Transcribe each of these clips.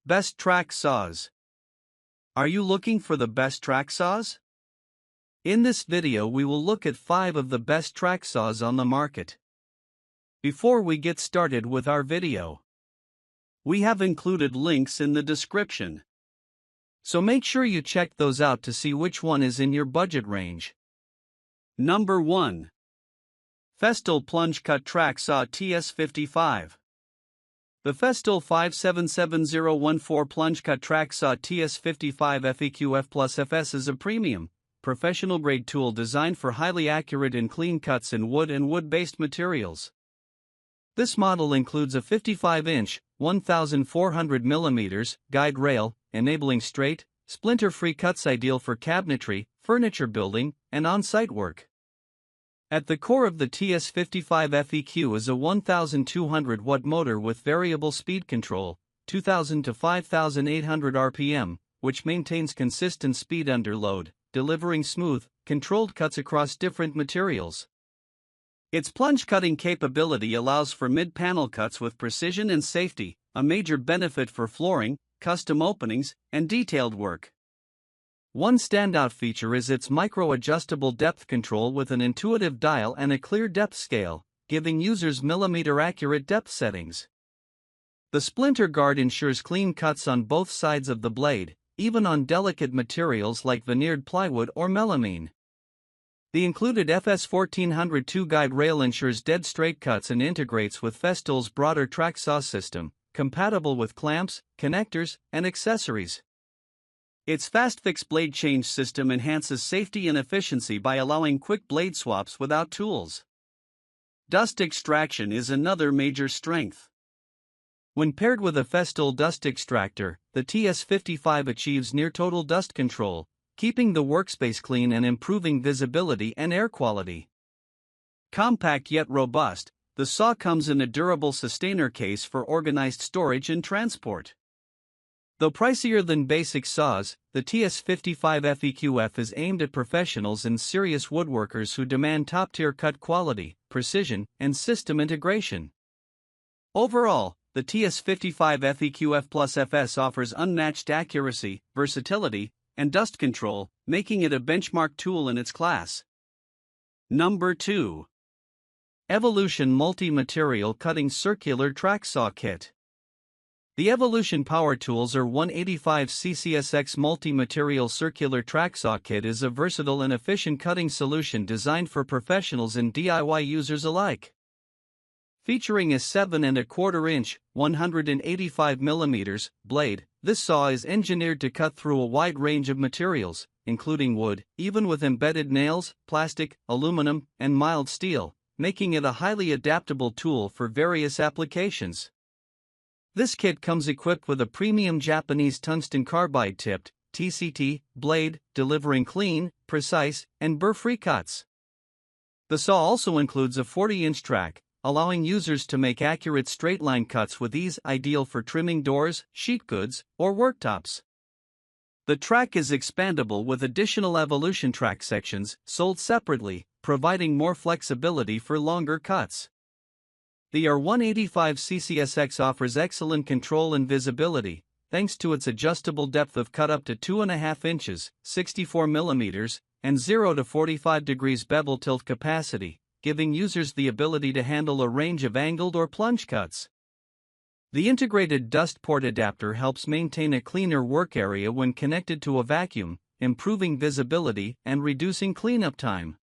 Best track saws. Are you looking for the best track saws? In this video we will look at 5 of the best track saws on the market. Before we get started with our video, we have included links in the description, so make sure you check those out to see which one is in your budget range. Number 1. Festool Plunge Cut Track Saw TS55. The Festool 577014 Plunge Cut Track Saw TS55 FEQF Plus FS is a premium, professional-grade tool designed for highly accurate and clean cuts in wood and wood-based materials. This model includes a 55-inch, 1,400mm guide rail, enabling straight, splinter-free cuts ideal for cabinetry, furniture building, and on-site work. At the core of the TS55 FEQ is a 1,200-watt motor with variable speed control, 2,000 to 5,800 RPM, which maintains consistent speed under load, delivering smooth, controlled cuts across different materials. Its plunge cutting capability allows for mid-panel cuts with precision and safety, a major benefit for flooring, custom openings, and detailed work. One standout feature is its micro-adjustable depth control with an intuitive dial and a clear depth scale, giving users millimeter-accurate depth settings. The splinter guard ensures clean cuts on both sides of the blade, even on delicate materials like veneered plywood or melamine. The included FS 1402 guide rail ensures dead straight cuts and integrates with Festool's broader track saw system, compatible with clamps, connectors, and accessories. Its fast-fix blade change system enhances safety and efficiency by allowing quick blade swaps without tools. Dust extraction is another major strength. When paired with a Festool dust extractor, the TS55 achieves near-total dust control, keeping the workspace clean and improving visibility and air quality. Compact yet robust, the saw comes in a durable sustainer case for organized storage and transport. Though pricier than basic saws, the TS55 FEQF is aimed at professionals and serious woodworkers who demand top-tier cut quality, precision, and system integration. Overall, the TS55 FEQF Plus FS offers unmatched accuracy, versatility, and dust control, making it a benchmark tool in its class. Number 2. Evolution Multi-Material Cutting Circular Track Saw Kit. The Evolution Power Tools or 185 CCSX Multi-Material Circular Track Saw Kit is a versatile and efficient cutting solution designed for professionals and DIY users alike. Featuring a 7¼ inch, 185mm blade, this saw is engineered to cut through a wide range of materials, including wood, even with embedded nails, plastic, aluminum, and mild steel, making it a highly adaptable tool for various applications. This kit comes equipped with a premium Japanese tungsten carbide-tipped (TCT) blade, delivering clean, precise, and burr-free cuts. The saw also includes a 40-inch track, allowing users to make accurate straight-line cuts with ease, ideal for trimming doors, sheet goods, or worktops. The track is expandable with additional Evolution track sections, sold separately, providing more flexibility for longer cuts. The R185 CCSX offers excellent control and visibility, thanks to its adjustable depth of cut up to 2½ inches, 64mm, and 0 to 45 degrees bevel tilt capacity, giving users the ability to handle a range of angled or plunge cuts. The integrated dust port adapter helps maintain a cleaner work area when connected to a vacuum, improving visibility and reducing cleanup time.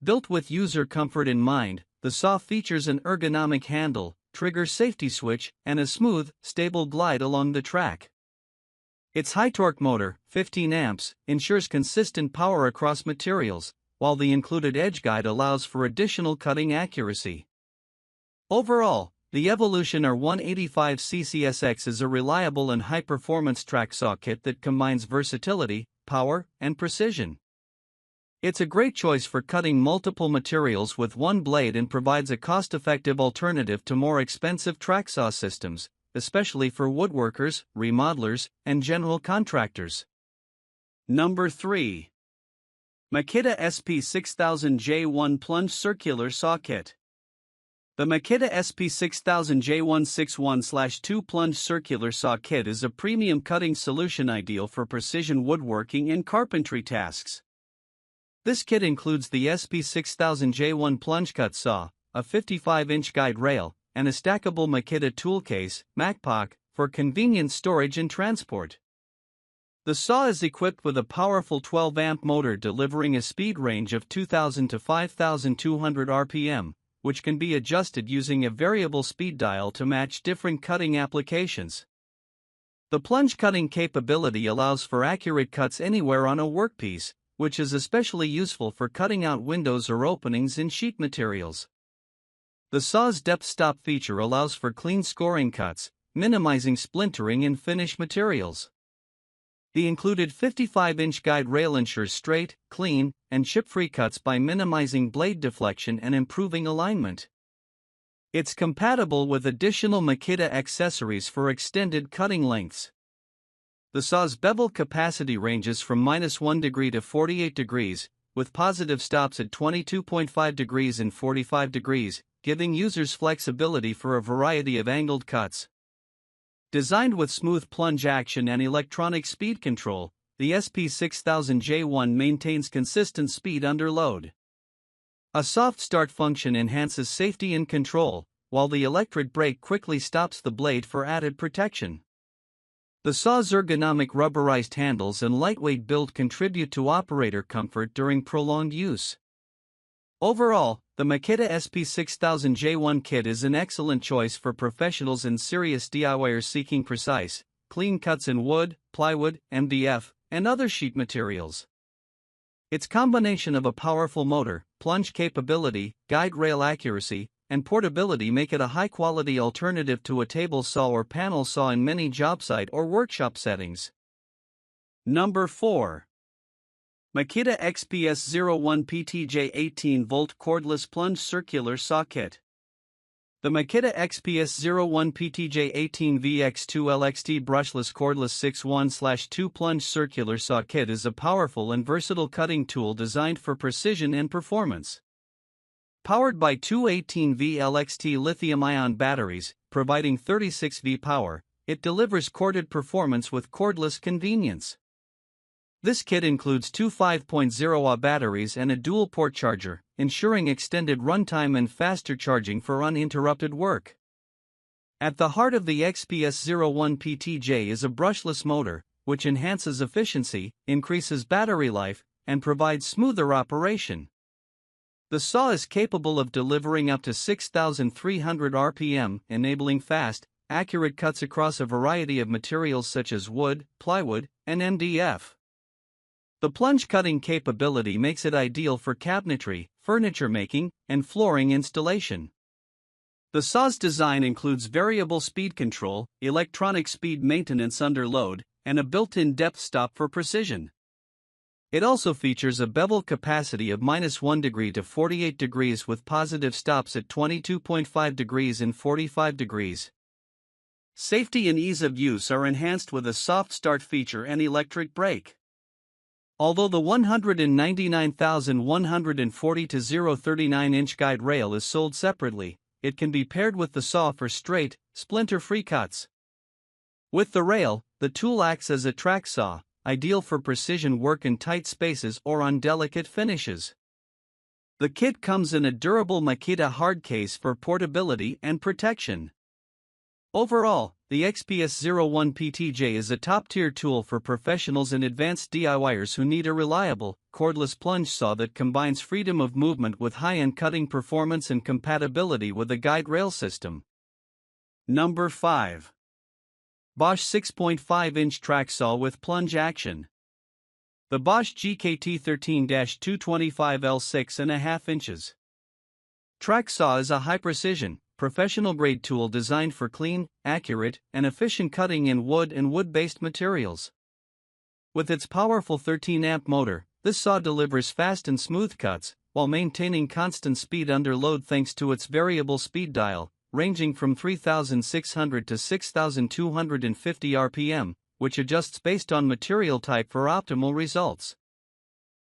Built with user comfort in mind, the saw features an ergonomic handle, trigger safety switch, and a smooth, stable glide along the track. Its high-torque motor, 15 amps, ensures consistent power across materials, while the included edge guide allows for additional cutting accuracy. Overall, the Evolution R185 CCSX is a reliable and high-performance track saw kit that combines versatility, power, and precision. It's a great choice for cutting multiple materials with one blade and provides a cost-effective alternative to more expensive track saw systems, especially for woodworkers, remodelers, and general contractors. Number 3. Makita SP6000J1 Plunge Circular Saw Kit. The Makita SP6000J161/2 Plunge Circular Saw Kit is a premium cutting solution ideal for precision woodworking and carpentry tasks. This kit includes the SP6000J1 Plunge Cut Saw, a 55-inch guide rail, and a stackable Makita tool case, MacPac, for convenient storage and transport. The saw is equipped with a powerful 12-amp motor delivering a speed range of 2,000 to 5,200 RPM, which can be adjusted using a variable speed dial to match different cutting applications. The plunge cutting capability allows for accurate cuts anywhere on a workpiece, which is especially useful for cutting out windows or openings in sheet materials. The saw's depth stop feature allows for clean scoring cuts, minimizing splintering in finished materials. The included 55-inch guide rail ensures straight, clean, and chip-free cuts by minimizing blade deflection and improving alignment. It's compatible with additional Makita accessories for extended cutting lengths. The saw's bevel capacity ranges from -1 degree to 48 degrees, with positive stops at 22.5 degrees and 45 degrees, giving users flexibility for a variety of angled cuts. Designed with smooth plunge action and electronic speed control, the SP6000J1 maintains consistent speed under load. A soft start function enhances safety and control, while the electric brake quickly stops the blade for added protection. The saw's ergonomic rubberized handles and lightweight build contribute to operator comfort during prolonged use. Overall, the Makita SP6000J1 kit is an excellent choice for professionals and serious DIYers seeking precise, clean cuts in wood, plywood, MDF, and other sheet materials. Its combination of a powerful motor, plunge capability, guide rail accuracy, and portability make it a high-quality alternative to a table saw or panel saw in many job site or workshop settings. Number 4. Makita XPS01 PTJ 18V Cordless Plunge Circular Saw Kit. The Makita XPS01 PTJ 18VX2 LXT Brushless Cordless 6.1/2 Plunge Circular Saw Kit is a powerful and versatile cutting tool designed for precision and performance. Powered by two 18V LXT lithium-ion batteries, providing 36V power, it delivers corded performance with cordless convenience. This kit includes two 5.0Ah batteries and a dual-port charger, ensuring extended runtime and faster charging for uninterrupted work. At the heart of the XPS01 PTJ is a brushless motor, which enhances efficiency, increases battery life, and provides smoother operation. The saw is capable of delivering up to 6,300 RPM, enabling fast, accurate cuts across a variety of materials such as wood, plywood, and MDF. The plunge cutting capability makes it ideal for cabinetry, furniture making, and flooring installation. The saw's design includes variable speed control, electronic speed maintenance under load, and a built-in depth stop for precision. It also features a bevel capacity of -1 degree to 48 degrees with positive stops at 22.5 degrees and 45 degrees. Safety and ease of use are enhanced with a soft start feature and electric brake. Although the 199,140 to 039-inch guide rail is sold separately, it can be paired with the saw for straight, splinter-free cuts. With the rail, the tool acts as a track saw, ideal for precision work in tight spaces or on delicate finishes. The kit comes in a durable Makita hard case for portability and protection. Overall, the XPS01 PTJ is a top-tier tool for professionals and advanced DIYers who need a reliable, cordless plunge saw that combines freedom of movement with high-end cutting performance and compatibility with a guide rail system. Number 5. Bosch 6.5-inch track saw with plunge action. The Bosch GKT13-225L 6.5 inches. Track saw is a high-precision, professional-grade tool designed for clean, accurate, and efficient cutting in wood and wood-based materials. With its powerful 13-amp motor, this saw delivers fast and smooth cuts, while maintaining constant speed under load thanks to its variable speed dial, ranging from 3,600 to 6,250 RPM, which adjusts based on material type for optimal results.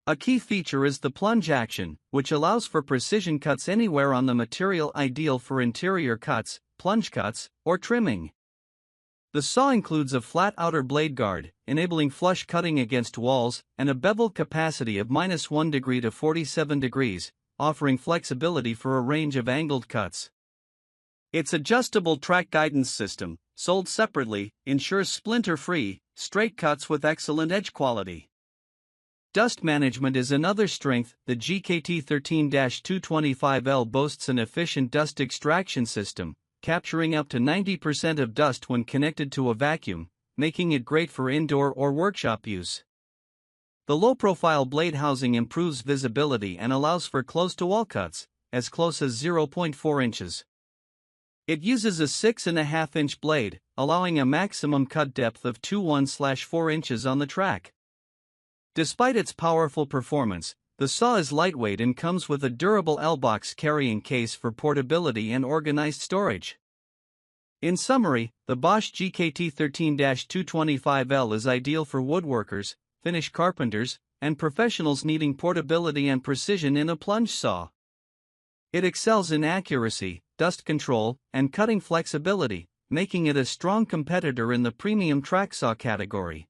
A key feature is the plunge action, which allows for precision cuts anywhere on the material, ideal for interior cuts, plunge cuts, or trimming. The saw includes a flat outer blade guard, enabling flush cutting against walls, and a bevel capacity of -1 degree to 47 degrees, offering flexibility for a range of angled cuts. Its adjustable track guidance system, sold separately, ensures splinter-free, straight cuts with excellent edge quality. Dust management is another strength. The GKT13-225L boasts an efficient dust extraction system, capturing up to 90% of dust when connected to a vacuum, making it great for indoor or workshop use. The low-profile blade housing improves visibility and allows for close-to-wall cuts, as close as 0.4 inches. It uses a 6.5-inch blade, allowing a maximum cut depth of 2.1/4 inches on the track. Despite its powerful performance, the saw is lightweight and comes with a durable L-box carrying case for portability and organized storage. In summary, the Bosch GKT13-225L is ideal for woodworkers, finish carpenters, and professionals needing portability and precision in a plunge saw. It excels in accuracy, dust control, and cutting flexibility, making it a strong competitor in the premium track saw category.